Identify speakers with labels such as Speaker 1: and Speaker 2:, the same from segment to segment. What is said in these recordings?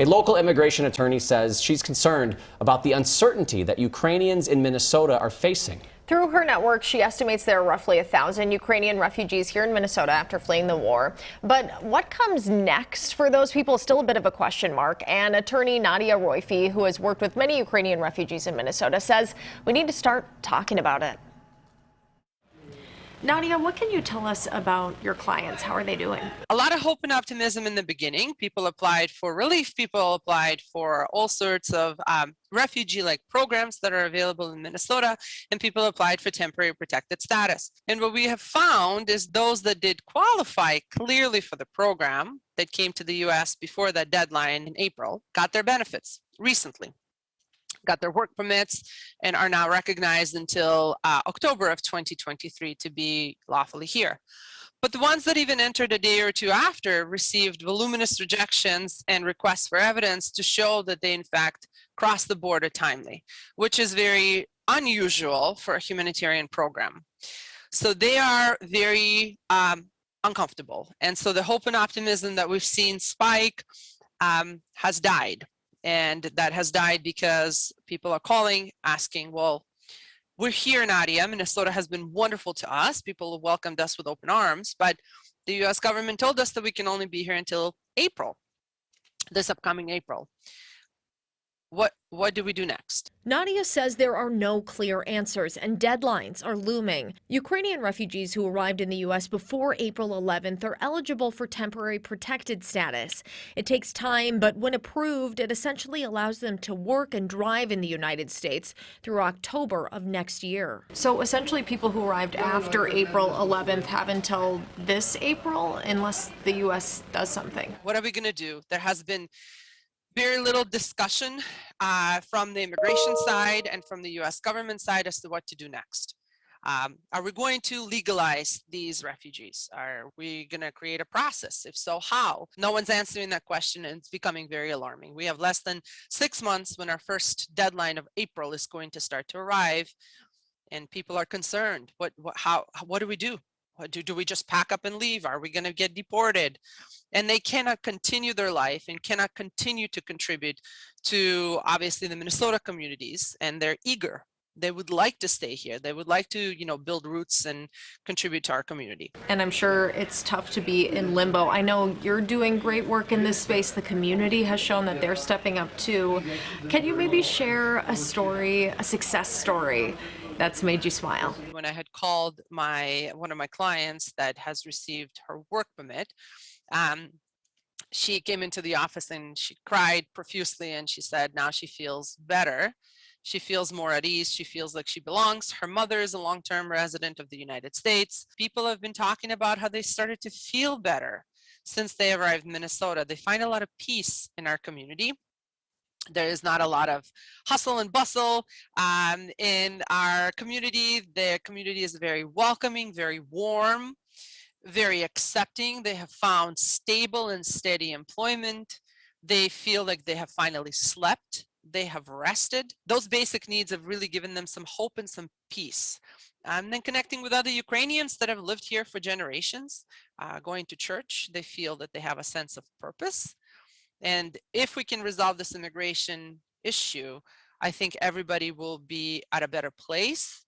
Speaker 1: A local immigration attorney says she's concerned about the uncertainty that Ukrainians in Minnesota are facing.
Speaker 2: Through her network, she estimates there are roughly 1,000 Ukrainian refugees here in Minnesota after fleeing the war. But what comes next for those people is still a bit of a question mark. And attorney Nadia Roife, who has worked with many Ukrainian refugees in Minnesota, says we need to start talking about it. Nadia, what can you tell us about your clients? How are they doing?
Speaker 3: A lot of hope and optimism in the beginning. People applied for relief. People applied for all sorts of refugee-like programs that are available in Minnesota, and people applied for temporary protected status. And what we have found is those that did qualify clearly for the program that came to the U.S. before that deadline in April got their benefits recently, got their work permits, and are now recognized until October of 2023 to be lawfully here. But the ones that even entered a day or two after received voluminous rejections and requests for evidence to show that they in fact crossed the border timely, which is very unusual for a humanitarian program. So they are very uncomfortable. And so the hope and optimism that we've seen spike has died. And that has died because people are calling, asking, well, we're here, Nadia. Minnesota has been wonderful to us. People have welcomed us with open arms, but the U.S. government told us that we can only be here until April, this upcoming April. What do we do next?
Speaker 2: Nadia says there are no clear answers and deadlines are looming. Ukrainian refugees who arrived in the U.S. before April 11th are eligible for temporary protected status. It takes time, but when approved, it essentially allows them to work and drive in the United States through October of next year. So essentially people who arrived after April 11th have until this April unless the U.S. does something.
Speaker 3: What are we going to do? There has been very little discussion from the immigration side and from the U.S. government side as to what to do next. Are we going to legalize these refugees? Are we going to create a process? If so, how? No one's answering that question, and it's becoming very alarming. We have less than 6 months when our first deadline of April is going to start to arrive, and people are concerned. What do we do? Do we just pack up and leave? Are we going to get deported? And they cannot continue their life and cannot continue to contribute to, obviously, the Minnesota communities, and they're eager. They would like to stay here. They would like to, build roots and contribute to our community.
Speaker 2: And I'm sure it's tough to be in limbo. I know you're doing great work in this space. The community has shown that they're stepping up too. Can you maybe share a story, a success story that's made you smile?
Speaker 3: When I had called one of my clients that has received her work permit, she came into the office and she cried profusely, and she said now she feels better. She feels more at ease. She feels like she belongs. Her mother is a long-term resident of the United States. People have been talking about how they started to feel better since they arrived in Minnesota. They find a lot of peace in our community. There is not a lot of hustle and bustle in our community. The community is very welcoming, very warm, very accepting. They have found stable and steady employment. They feel like they have finally slept. They have rested. Those basic needs have really given them some hope and some peace. And then connecting with other Ukrainians that have lived here for generations, going to church, they feel that they have a sense of purpose. And if we can resolve this immigration issue, I think everybody will be at a better place.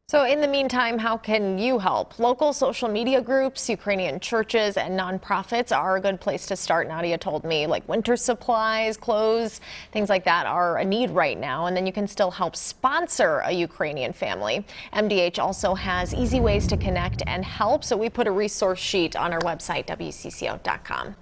Speaker 2: So in the meantime, how can you help? Local social media groups, Ukrainian churches, and nonprofits are a good place to start. Nadia told me, like winter supplies, clothes, things like that are a need right now. And then you can still help sponsor a Ukrainian family. MDH also has easy ways to connect and help. So we put a resource sheet on our website, WCCO.com.